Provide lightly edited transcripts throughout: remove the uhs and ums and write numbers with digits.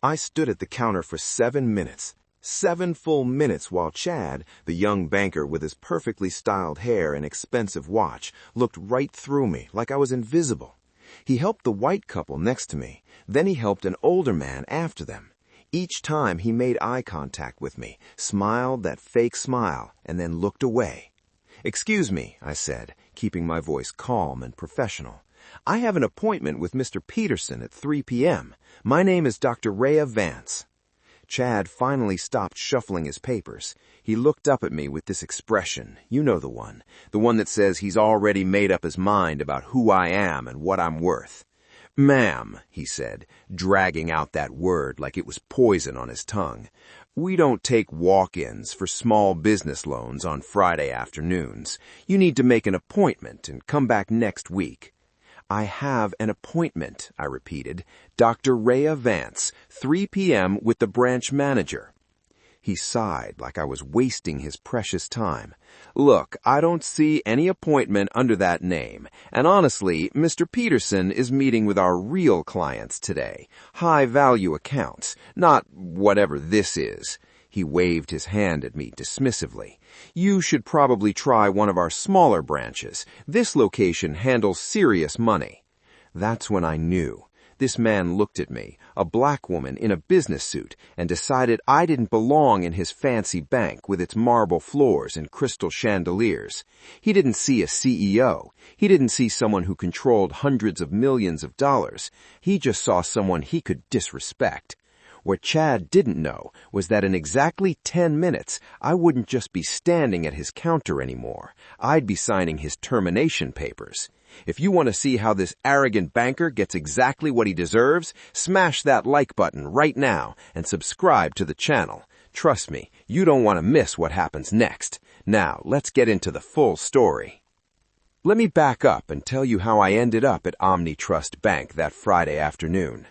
I stood at the counter for 7 minutes. 7 full minutes while Chad, the young banker with his perfectly styled hair and expensive watch, looked right through me like I was invisible. He helped the white couple next to me. Then he helped an older man after them. Each time he made eye contact with me, smiled that fake smile, and then looked away. "Excuse me," I said, keeping my voice calm and professional. "I have an appointment with Mr. Peterson at 3 p.m. My name is Dr. Rhea Vance." Chad finally stopped shuffling his papers. He looked up at me with this expression, you know the one that says he's already made up his mind about who I am and what I'm worth. "Ma'am," he said, dragging out that word like it was poison on his tongue, "we don't take walk-ins for small business loans on Friday afternoons. You need to make an appointment and come back next week." "I have an appointment," I repeated. "Dr. Rhea Vance, 3 p.m. with the branch manager." He sighed like I was wasting his precious time. "Look, I don't see any appointment under that name, and honestly, Mr. Peterson is meeting with our real clients today, high-value accounts, not whatever this is." He waved his hand at me dismissively. "You should probably try one of our smaller branches. This location handles serious money." That's when I knew. This man looked at me, a black woman in a business suit, and decided I didn't belong in his fancy bank with its marble floors and crystal chandeliers. He didn't see a CEO. He didn't see someone who controlled hundreds of millions of dollars. He just saw someone he could disrespect. What Chad didn't know was that in exactly 10 minutes, I wouldn't just be standing at his counter anymore. I'd be signing his termination papers. If you want to see how this arrogant banker gets exactly what he deserves, smash that like button right now and subscribe to the channel. Trust me, you don't want to miss what happens next. Now, let's get into the full story. Let me back up and tell you how I ended up at OmniTrust Bank that Friday afternoon.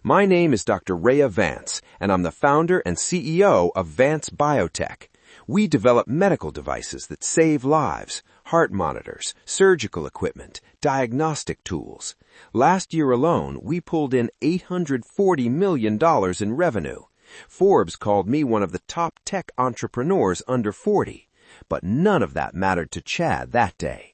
My name is Dr. Rhea Vance, and I'm the founder and CEO of Vance Biotech. We develop medical devices that save lives, heart monitors, surgical equipment, diagnostic tools. Last year alone, we pulled in $840 million in revenue. Forbes called me one of the top tech entrepreneurs under 40. But none of that mattered to Chad that day.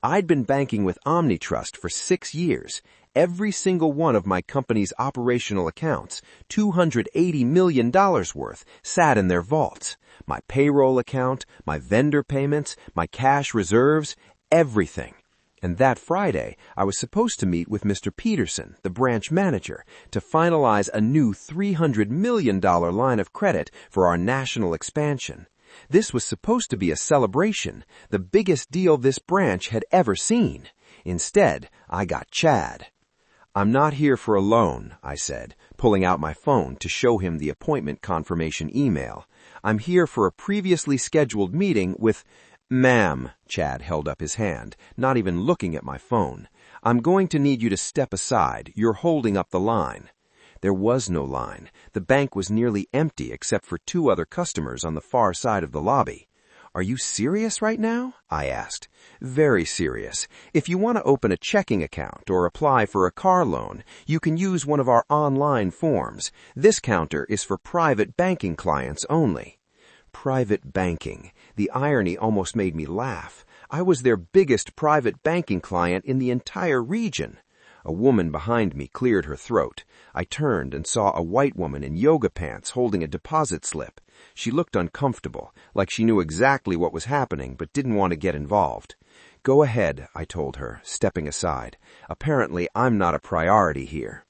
I'd been banking with OmniTrust for 6 years. Every single one of my company's operational accounts, $280 million worth, sat in their vaults. My payroll account, my vendor payments, my cash reserves, everything. And that Friday, I was supposed to meet with Mr. Peterson, the branch manager, to finalize a new $300 million line of credit for our national expansion. This was supposed to be a celebration, the biggest deal this branch had ever seen. Instead, I got Chad. "I'm not here for a loan," I said, pulling out my phone to show him the appointment confirmation email. "I'm here for a previously scheduled meeting with—" "Ma'am," Chad held up his hand, not even looking at my phone. "I'm going to need you to step aside. You're holding up the line." There was no line. The bank was nearly empty except for 2 other customers on the far side of the lobby. "Are you serious right now?" I asked. "Very serious. If you want to open a checking account or apply for a car loan, you can use one of our online forms. This counter is for private banking clients only." Private banking. The irony almost made me laugh. I was their biggest private banking client in the entire region. A woman behind me cleared her throat. I turned and saw a white woman in yoga pants holding a deposit slip. She looked uncomfortable, like she knew exactly what was happening but didn't want to get involved. "Go ahead," I told her, stepping aside. "Apparently, I'm not a priority here."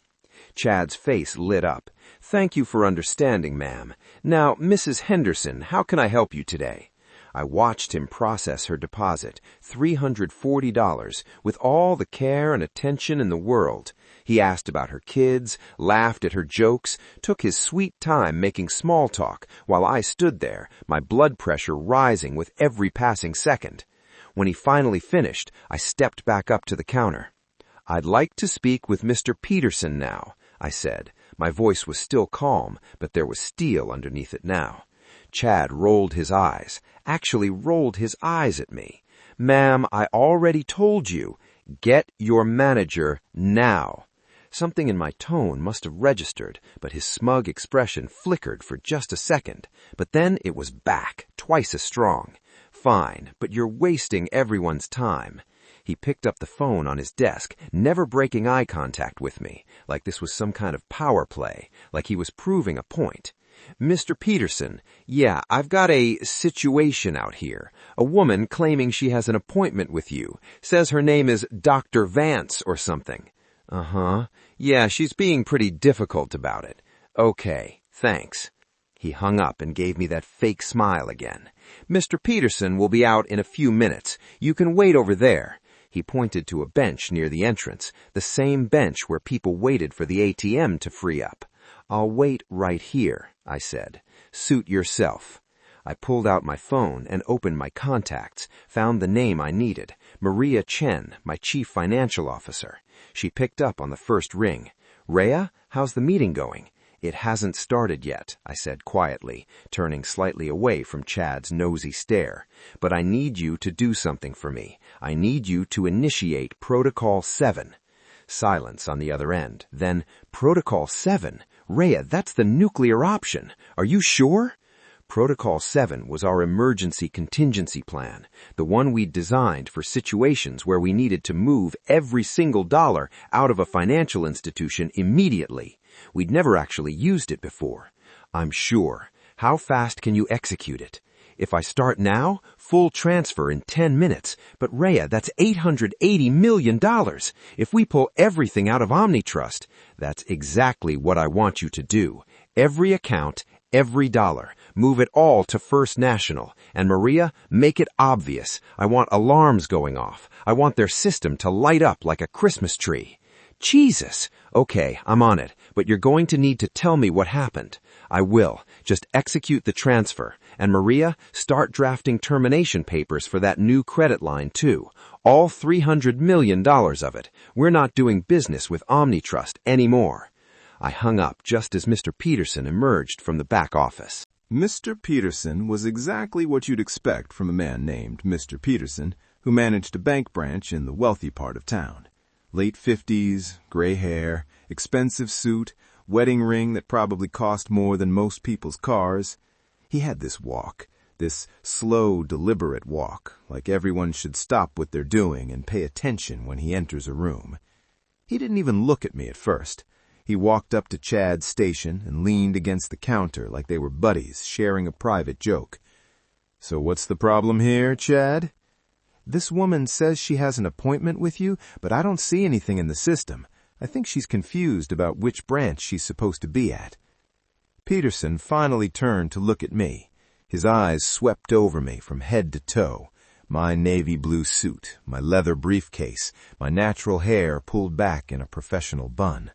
Chad's face lit up. "Thank you for understanding, ma'am. Now, Mrs. Henderson, how can I help you today?" I watched him process her deposit, $340, with all the care and attention in the world. He asked about her kids, laughed at her jokes, took his sweet time making small talk, while I stood there, my blood pressure rising with every passing second. When he finally finished, I stepped back up to the counter. "I'd like to speak with Mr. Peterson now," I said. My voice was still calm, but there was steel underneath it now. Chad rolled his eyes, actually rolled his eyes at me. "Ma'am, I already told you, get your manager now." Something in my tone must have registered, but his smug expression flickered for just a second. But then it was back, twice as strong. Fine, but you're wasting everyone's time. He picked up the phone on his desk, never breaking eye contact with me, like this was some kind of power play, like he was proving a point. Mr. Peterson, yeah, I've got a situation out here. A woman claiming she has an appointment with you. Says her name is Dr. Vance or something. Uh-huh. Yeah, she's being pretty difficult about it. Okay, thanks. He hung up and gave me that fake smile again. Mr. Peterson will be out in a few minutes. You can wait over there. He pointed to a bench near the entrance, the same bench where people waited for the ATM to free up. I'll wait right here, I said. Suit yourself. I pulled out my phone and opened my contacts, found the name I needed, Maria Chen, my chief financial officer. She picked up on the first ring. Rhea, how's the meeting going? It hasn't started yet, I said quietly, turning slightly away from Chad's nosy stare. But I need you to do something for me. I need you to initiate Protocol 7. Silence on the other end. Then, Protocol 7? Rhea, that's the nuclear option. Are you sure? Protocol 7 was our emergency contingency plan, the one we'd designed for situations where we needed to move every single dollar out of a financial institution immediately. We'd never actually used it before. I'm sure. How fast can you execute it? If I start now, full transfer in 10 minutes. But Rhea, that's $880 million. If we pull everything out of OmniTrust, that's exactly what I want you to do. Every account, every dollar. Move it all to First National. And Maria, make it obvious. I want alarms going off. I want their system to light up like a Christmas tree. Jesus! Okay, I'm on it, but you're going to need to tell me what happened. I will. Just execute the transfer. And Maria, start drafting termination papers for that new credit line too. All $300 million of it. We're not doing business with OmniTrust anymore. I hung up just as Mr. Peterson emerged from the back office. Mr. Peterson was exactly what you'd expect from a man named Mr. Peterson, who managed a bank branch in the wealthy part of town. Late 50s, gray hair, expensive suit, wedding ring that probably cost more than most people's cars. He had this walk, this slow, deliberate walk, like everyone should stop what they're doing and pay attention when he enters a room. He didn't even look at me at first. He walked up to Chad's station and leaned against the counter like they were buddies sharing a private joke. "So what's the problem here, Chad?" "This woman says she has an appointment with you, but I don't see anything in the system. I think she's confused about which branch she's supposed to be at." Peterson finally turned to look at me. His eyes swept over me from head to toe. My navy blue suit, my leather briefcase, my natural hair pulled back in a professional bun.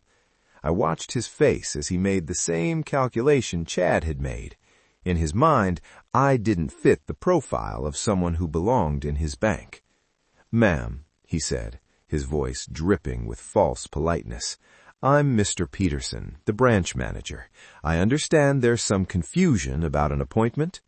I watched his face as he made the same calculation Chad had made. In his mind, I didn't fit the profile of someone who belonged in his bank. "Ma'am," he said, his voice dripping with false politeness, "I'm Mr. Peterson, the branch manager. I understand there's some confusion about an appointment."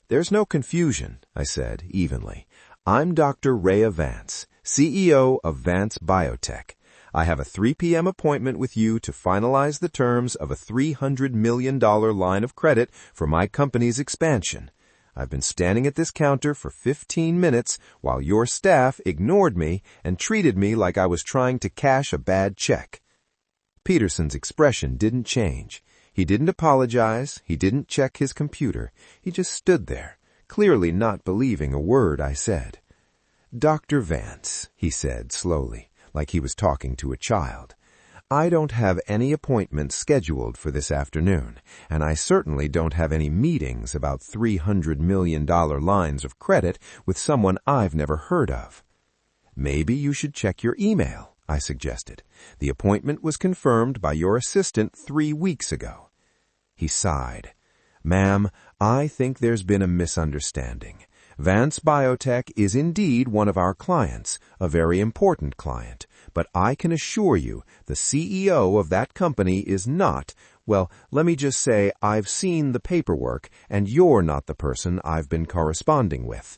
"There's no confusion," I said evenly. "I'm Dr. Rhea Vance, CEO of Vance Biotech. I have a 3 p.m. appointment with you to finalize the terms of a $300 million line of credit for my company's expansion. I've been standing at this counter for 15 minutes while your staff ignored me and treated me like I was trying to cash a bad check." Peterson's expression didn't change. He didn't apologize. He didn't check his computer. He just stood there, clearly not believing a word I said. "Dr. Vance," he said slowly, like he was talking to a child, "I don't have any appointments scheduled for this afternoon, and I certainly don't have any meetings about $300 million lines of credit with someone I've never heard of." "Maybe you should check your email," I suggested. "The appointment was confirmed by your assistant 3 weeks ago." He sighed. "Ma'am, I think there's been a misunderstanding. Vance Biotech is indeed one of our clients, a very important client, but I can assure you the CEO of that company is not, well, let me just say I've seen the paperwork and you're not the person I've been corresponding with.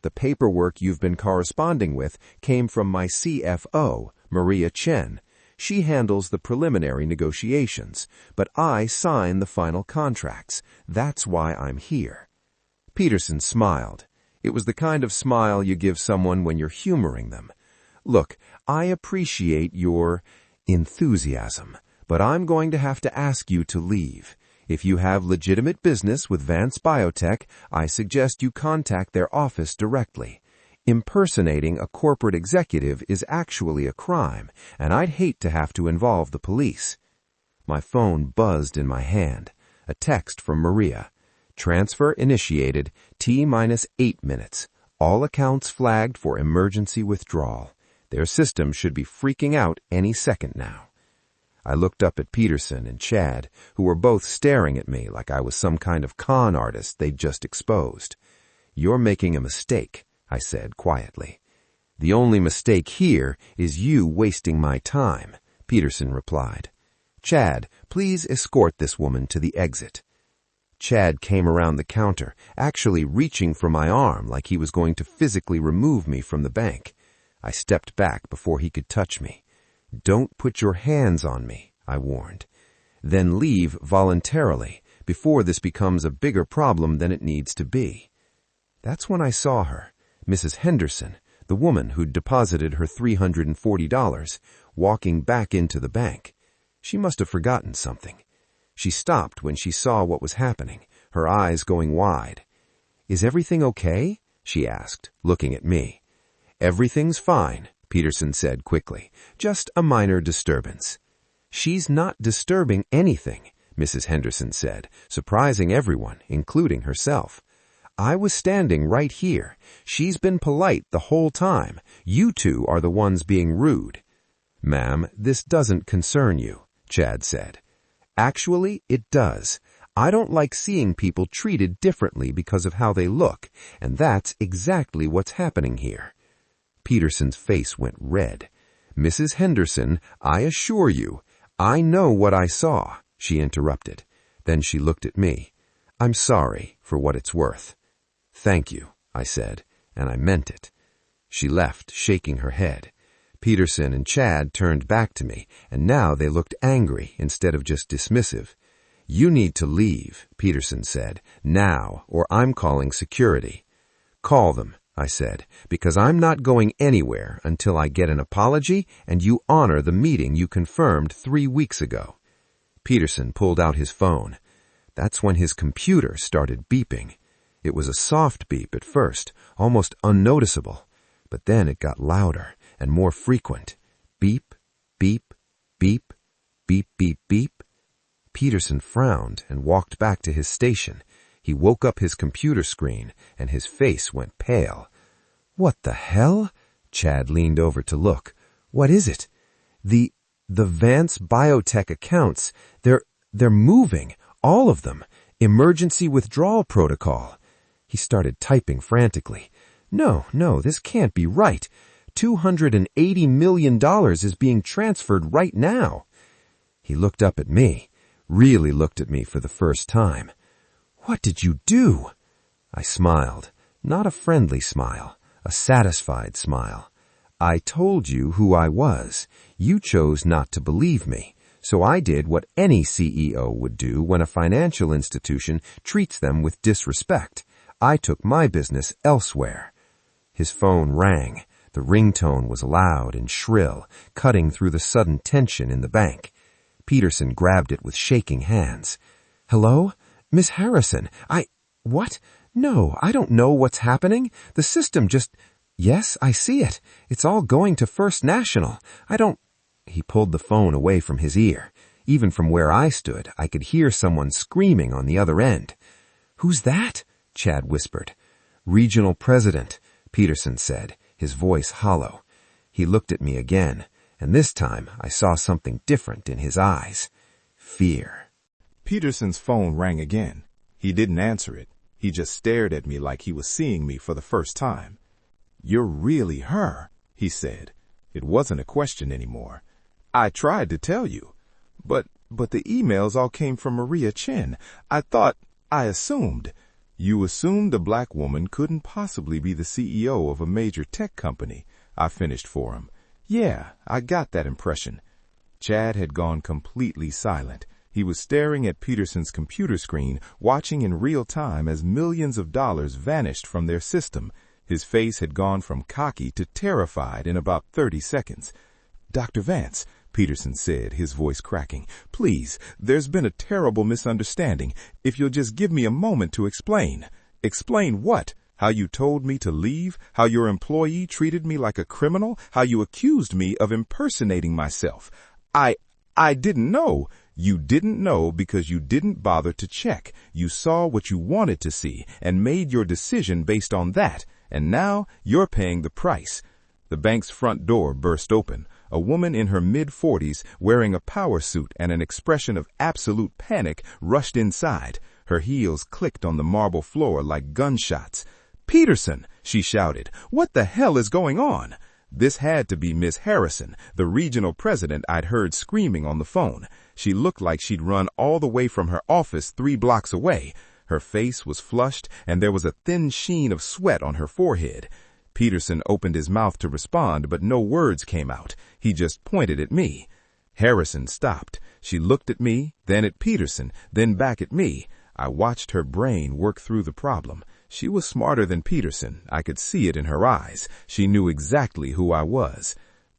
The paperwork you've been corresponding with came from my CFO, Maria Chen. She handles the preliminary negotiations, but I sign the final contracts. That's why I'm here." Peterson smiled. It was the kind of smile you give someone when you're humoring them. "Look, I appreciate your enthusiasm, but I'm going to have to ask you to leave. If you have legitimate business with Vance Biotech, I suggest you contact their office directly. Impersonating a corporate executive is actually a crime, and I'd hate to have to involve the police." My phone buzzed in my hand. A text from Maria. "Transfer initiated, T-8 minutes. All accounts flagged for emergency withdrawal. Their system should be freaking out any second now." I looked up at Peterson and Chad, who were both staring at me like I was some kind of con artist they'd just exposed. "You're making a mistake," I said quietly. "The only mistake here is you wasting my time," Peterson replied. "Chad, please escort this woman to the exit." Chad came around the counter, actually reaching for my arm like he was going to physically remove me from the bank. I stepped back before he could touch me. "Don't put your hands on me," I warned. "Then leave voluntarily before this becomes a bigger problem than it needs to be." That's when I saw her, Mrs. Henderson, the woman who'd deposited her $340, walking back into the bank. She must have forgotten something. She stopped when she saw what was happening, her eyes going wide. "Is everything okay?" she asked, looking at me. "Everything's fine," Peterson said quickly. "Just a minor disturbance." "She's not disturbing anything," Mrs. Henderson said, surprising everyone, including herself. "I was standing right here. She's been polite the whole time. You two are the ones being rude." "Ma'am, this doesn't concern you," Chad said. "Actually, it does. I don't like seeing people treated differently because of how they look, and that's exactly what's happening here." Peterson's face went red. "Mrs. Henderson, I assure you, I know what I saw," she interrupted. Then she looked at me. "I'm sorry, for what it's worth." "Thank you," I said, and I meant it. She left, shaking her head. Peterson and Chad turned back to me, and now they looked angry instead of just dismissive. "You need to leave," Peterson said, "now, or I'm calling security." "Call them," I said, "because I'm not going anywhere until I get an apology and you honor the meeting you confirmed 3 weeks ago." Peterson pulled out his phone. That's when his computer started beeping. It was a soft beep at first, almost unnoticeable, but then it got louder and more frequent. Beep, beep, beep, beep, beep, beep. Peterson frowned and walked back to his station. He woke up his computer screen, and his face went pale. "What the hell?" Chad leaned over to look. "What is it?" The Vance Biotech accounts, they're moving, all of them. Emergency withdrawal protocol." He started typing frantically. No, this can't be right. $280 million is being transferred right now." He looked up at me, really looked at me for the first time. "What did you do?" I smiled, not a friendly smile, a satisfied smile. "I told you who I was. You chose not to believe me, so I did what any CEO would do when a financial institution treats them with disrespect. I took my business elsewhere." His phone rang. The ringtone was loud and shrill, cutting through the sudden tension in the bank. Peterson grabbed it with shaking hands. "Hello? Miss Harrison, What? No, I don't know what's happening. The system just... Yes, I see it. It's all going to First National. I don't... He pulled the phone away from his ear. Even from where I stood, I could hear someone screaming on the other end. "Who's that?" Chad whispered. "Regional President," Peterson said, his voice hollow. He looked at me again, and this time I saw something different in his eyes. Fear. Peterson's phone rang again. He didn't answer it. He just stared at me like he was seeing me for the first time. "You're really her," he said. It wasn't a question anymore. "I tried to tell you. But the emails all came from Maria Chen. I assumed. You assumed a black woman couldn't possibly be the CEO of a major tech company," I finished for him. "Yeah, I got that impression. Chad had gone completely silent. He was staring at Peterson's computer screen, watching in real time as millions of dollars vanished from their system. His face had gone from cocky to terrified in about 30 seconds. "Dr. Vance," Peterson said, his voice cracking, "please, there's been a terrible misunderstanding. If you'll just give me a moment to explain." "Explain what? How you told me to leave? How your employee treated me like a criminal? How you accused me of impersonating myself?" I didn't know." "You didn't know because you didn't bother to check. You saw what you wanted to see and made your decision based on that. And now you're paying the price." The bank's front door burst open. A woman in her mid-40s, wearing a power suit and an expression of absolute panic, rushed inside. Her heels clicked on the marble floor like gunshots. "Peterson!" she shouted. "What the hell is going on?" This had to be Miss Harrison, the regional president I'd heard screaming on the phone. She looked like she'd run all the way from her office 3 blocks away. Her face was flushed, and there was a thin sheen of sweat on her forehead. Peterson opened his mouth to respond, but no words came out. He just pointed at me. Harrison stopped. She looked at me, then at Peterson, then back at me. I watched her brain work through the problem. She was smarter than Peterson. I could see it in her eyes. She knew exactly who I was.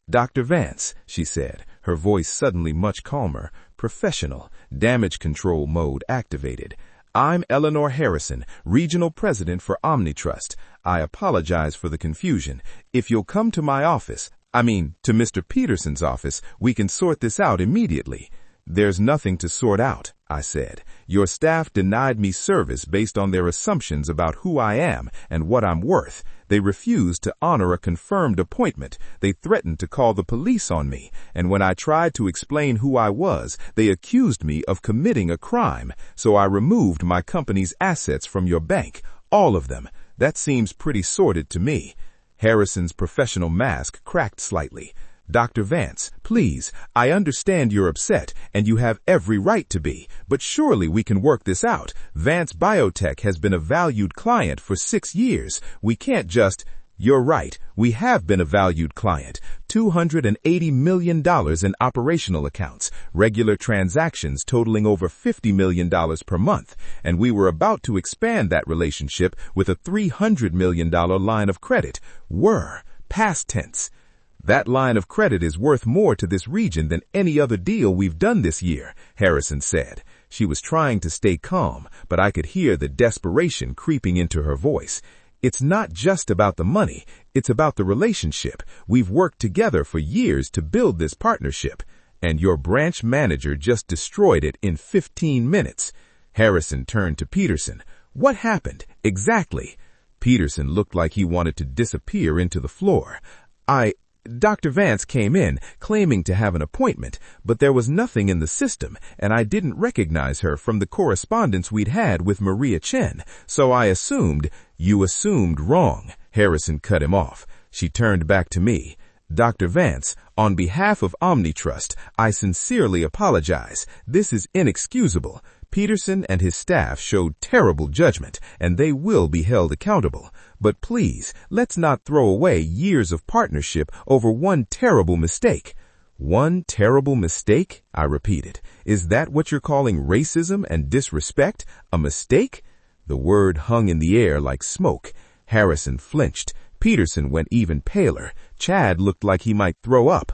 "Dr. Vance," she said, her voice suddenly much calmer, professional, damage control mode activated. "I'm Eleanor Harrison, regional president for OmniTrust. I apologize for the confusion. If you'll come to my office, to Mr. Peterson's office, we can sort this out immediately." "There's nothing to sort out," I said. "Your staff denied me service based on their assumptions about who I am and what I'm worth. They refused to honor a confirmed appointment. They threatened to call the police on me. And when I tried to explain who I was, they accused me of committing a crime. So I removed my company's assets from your bank. All of them. That seems pretty sordid to me." Harrison's professional mask cracked slightly. "Dr. Vance, please, I understand you're upset, and you have every right to be, but surely we can work this out. Vance Biotech has been a valued client for 6 years. We can't just—" "You're right, we have been a valued client. $280 million in operational accounts, regular transactions totaling over $50 million per month, and we were about to expand that relationship with a $300 million line of credit. Were, past tense. That line of credit is worth more to this region than any other deal we've done this year," Harrison said. She was trying to stay calm, but I could hear the desperation creeping into her voice. "It's not just about the money. It's about the relationship. We've worked together for years to build this partnership. And your branch manager just destroyed it in 15 minutes. Harrison turned to Peterson. "What happened? Exactly?" Peterson looked like he wanted to disappear into the floor. Dr. Vance came in, claiming to have an appointment, but there was nothing in the system, and I didn't recognize her from the correspondence we'd had with Maria Chen, so I assumed—" "You assumed wrong," Harrison cut him off. She turned back to me. "Dr. Vance, on behalf of OmniTrust, I sincerely apologize. This is inexcusable. Peterson and his staff showed terrible judgment, and they will be held accountable. But please, let's not throw away years of partnership over one terrible mistake." "One terrible mistake?" I repeated. "Is that what you're calling racism and disrespect? A mistake?" The word hung in the air like smoke. Harrison flinched. Peterson went even paler. Chad looked like he might throw up.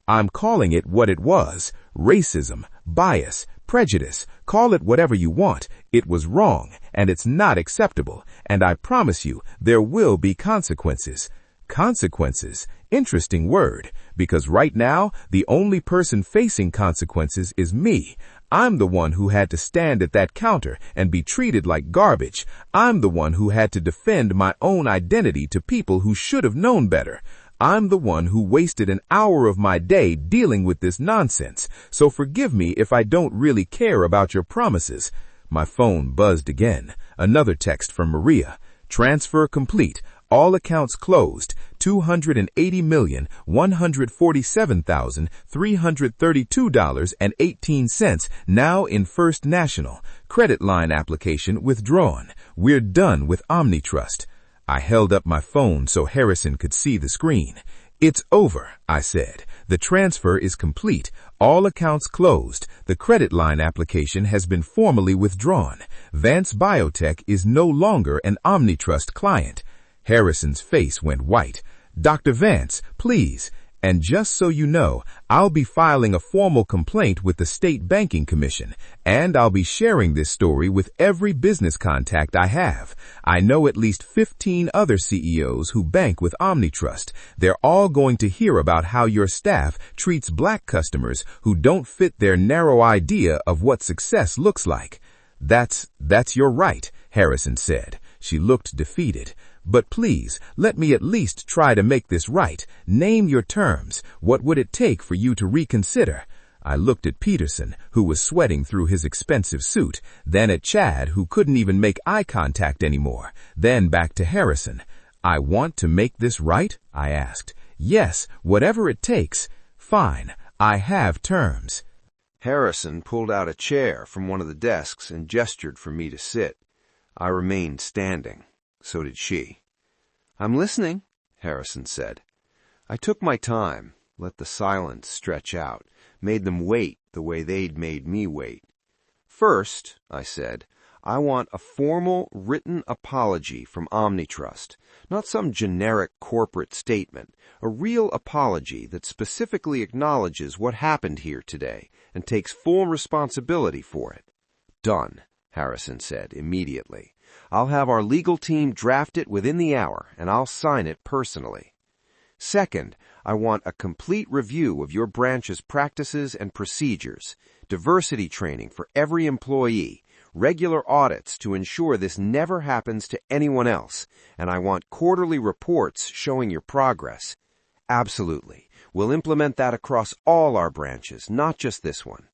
"I'm calling it what it was. Racism, bias, prejudice. Call it whatever you want. It was wrong, and it's not acceptable. And I promise you, there will be consequences." Consequences? Interesting word, because right now, the only person facing consequences is me. I'm the one who had to stand at that counter and be treated like garbage. I'm the one who had to defend my own identity to people who should have known better. I'm the one who wasted an hour of my day dealing with this nonsense, so forgive me if I don't really care about your promises. My phone buzzed again. Another text from Maria. "Transfer complete. All accounts closed. $280,147,332.18 now in First National. Credit line application withdrawn. We're done with OmniTrust." I held up my phone so Harrison could see the screen. It's over, I said. The transfer is complete. All accounts closed. The credit line application has been formally withdrawn. Vance Biotech is no longer an OmniTrust client. Harrison's face went white. Dr. Vance, please. And just so you know, I'll be filing a formal complaint with the State Banking Commission, and I'll be sharing this story with every business contact I have. I know at least 15 other CEOs who bank with OmniTrust. They're all going to hear about how your staff treats black customers who don't fit their narrow idea of what success looks like. That's your right, Harrison said. She looked defeated. But please, let me at least try to make this right. Name your terms. What would it take for you to reconsider? I looked at Peterson, who was sweating through his expensive suit, then at Chad, who couldn't even make eye contact anymore, then back to Harrison. I want to make this right? I asked. Yes, whatever it takes. Fine, I have terms. Harrison pulled out a chair from one of the desks and gestured for me to sit. I remained standing. So did she. I'm listening, Harrison said. I took my time, let the silence stretch out, made them wait the way they'd made me wait. First, I said, I want a formal written apology from OmniTrust, not some generic corporate statement, a real apology that specifically acknowledges what happened here today and takes full responsibility for it. Done, Harrison said immediately. I'll have our legal team draft it within the hour, and I'll sign it personally. Second, I want a complete review of your branch's practices and procedures, diversity training for every employee, regular audits to ensure this never happens to anyone else, and I want quarterly reports showing your progress. Absolutely. We'll implement that across all our branches, not just this one.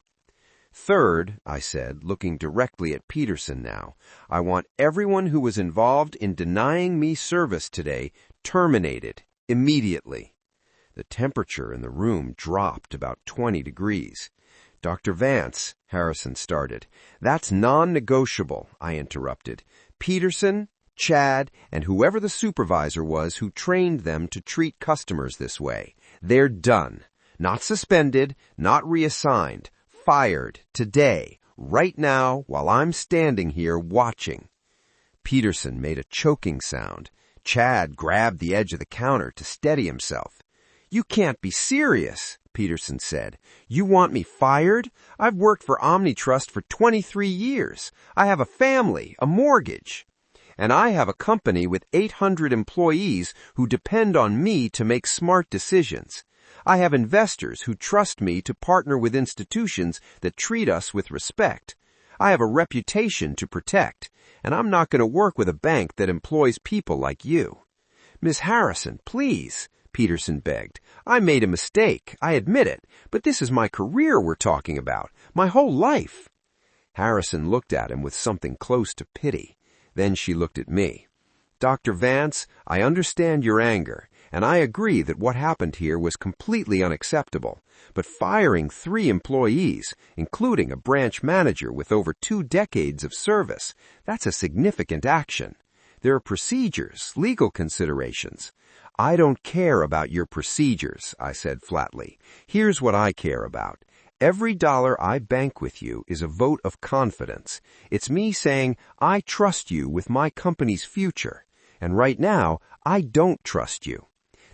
Third, I said, looking directly at Peterson now, I want everyone who was involved in denying me service today terminated immediately. The temperature in the room dropped about 20 degrees. Dr. Vance, Harrison started. That's non-negotiable, I interrupted. Peterson, Chad, and whoever the supervisor was who trained them to treat customers this way. They're done. Not suspended, not reassigned. Fired today, right now, while I'm standing here watching. Peterson made a choking sound. Chad grabbed the edge of the counter to steady himself. You can't be serious, Peterson said. You want me fired? I've worked for OmniTrust for 23 years. I have a family, a mortgage. And I have a company with 800 employees who depend on me to make smart decisions. I have investors who trust me to partner with institutions that treat us with respect. I have a reputation to protect, and I'm not going to work with a bank that employs people like you. Miss Harrison, please, Peterson begged. I made a mistake, I admit it, but this is my career we're talking about, my whole life. Harrison looked at him with something close to pity. Then she looked at me. Dr. Vance, I understand your anger. And I agree that what happened here was completely unacceptable. But firing 3 employees, including a branch manager with over 2 decades of service, that's a significant action. There are procedures, legal considerations. I don't care about your procedures, I said flatly. Here's what I care about. Every dollar I bank with you is a vote of confidence. It's me saying, I trust you with my company's future. And right now, I don't trust you.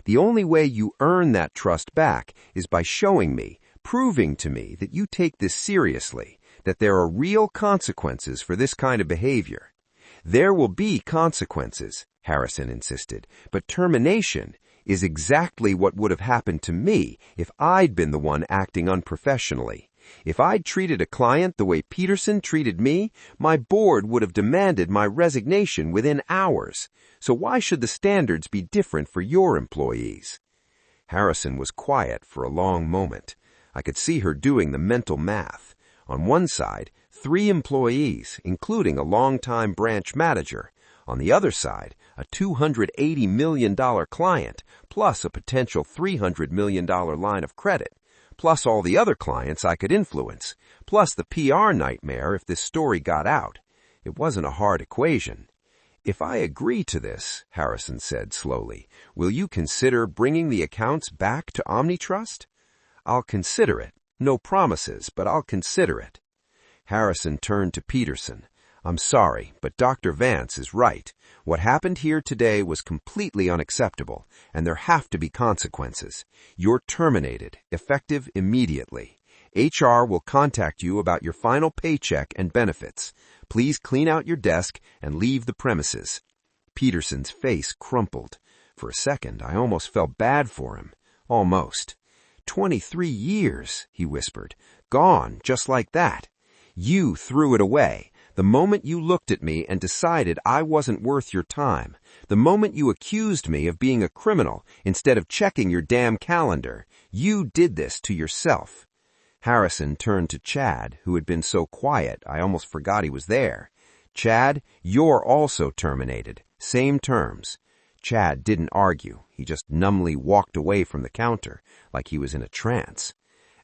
The only way you earn that trust back is by showing me, proving to me that you take this seriously, that there are real consequences for this kind of behavior. There will be consequences, Harrison insisted, but termination is exactly what would have happened to me if I'd been the one acting unprofessionally. If I'd treated a client the way Peterson treated me, my board would have demanded my resignation within hours. So why should the standards be different for your employees? Harrison was quiet for a long moment. I could see her doing the mental math. On one side, 3 employees, including a longtime branch manager. On the other side, a $280 million client, plus a potential $300 million line of credit. Plus all the other clients I could influence, plus the PR nightmare if this story got out. It wasn't a hard equation. If I agree to this, Harrison said slowly, will you consider bringing the accounts back to OmniTrust? I'll consider it. No promises, but I'll consider it. Harrison turned to Peterson. I'm sorry, but Dr. Vance is right. What happened here today was completely unacceptable, and there have to be consequences. You're terminated, effective immediately. HR will contact you about your final paycheck and benefits. Please clean out your desk and leave the premises. Peterson's face crumpled. For a second, I almost felt bad for him. Almost. 23 years, he whispered. Gone, just like that. You threw it away. The moment you looked at me and decided I wasn't worth your time. The moment you accused me of being a criminal instead of checking your damn calendar. You did this to yourself. Harrison turned to Chad, who had been so quiet I almost forgot he was there. Chad, you're also terminated. Same terms. Chad didn't argue. He just numbly walked away from the counter, like he was in a trance.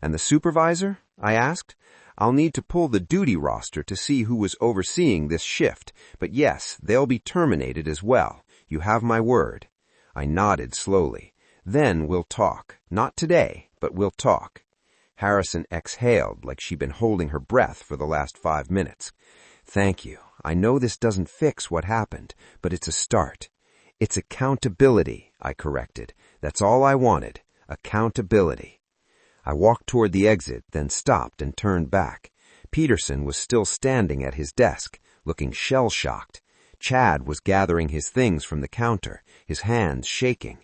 And the supervisor? I asked. I'll need to pull the duty roster to see who was overseeing this shift, but yes, they'll be terminated as well. You have my word. I nodded slowly. Then we'll talk. Not today, but we'll talk. Harrison exhaled like she'd been holding her breath for the last 5 minutes. Thank you. I know this doesn't fix what happened, but it's a start. It's accountability, I corrected. That's all I wanted. Accountability. I walked toward the exit, then stopped and turned back. Peterson was still standing at his desk, looking shell-shocked. Chad was gathering his things from the counter, his hands shaking.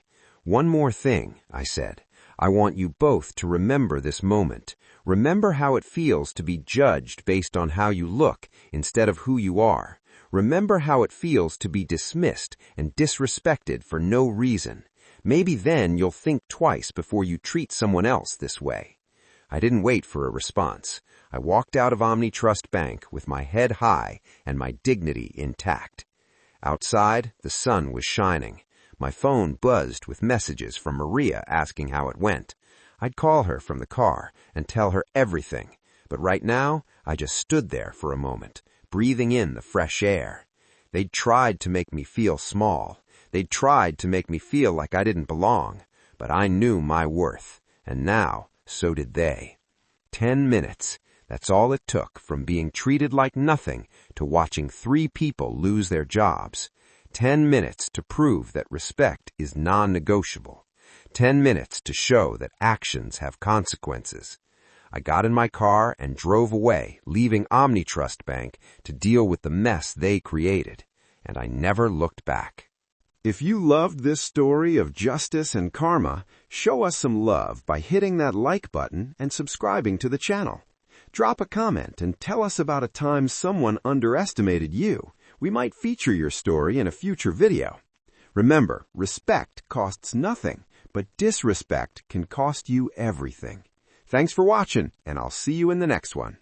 One more thing, I said. I want you both to remember this moment. Remember how it feels to be judged based on how you look instead of who you are. Remember how it feels to be dismissed and disrespected for no reason. Maybe then you'll think twice before you treat someone else this way. I didn't wait for a response. I walked out of OmniTrust Bank with my head high and my dignity intact. Outside, the sun was shining. My phone buzzed with messages from Maria asking how it went. I'd call her from the car and tell her everything, but right now I just stood there for a moment, breathing in the fresh air. They'd tried to make me feel small. They'd tried to make me feel like I didn't belong, but I knew my worth, and now so did they. 10 minutes. That's all it took from being treated like nothing to watching 3 people lose their jobs. 10 minutes to prove that respect is non-negotiable. 10 minutes to show that actions have consequences. I got in my car and drove away, leaving OmniTrust Bank to deal with the mess they created, and I never looked back. If you loved this story of justice and karma, show us some love by hitting that like button and subscribing to the channel. Drop a comment and tell us about a time someone underestimated you. We might feature your story in a future video. Remember, respect costs nothing, but disrespect can cost you everything. Thanks for watching, and I'll see you in the next one.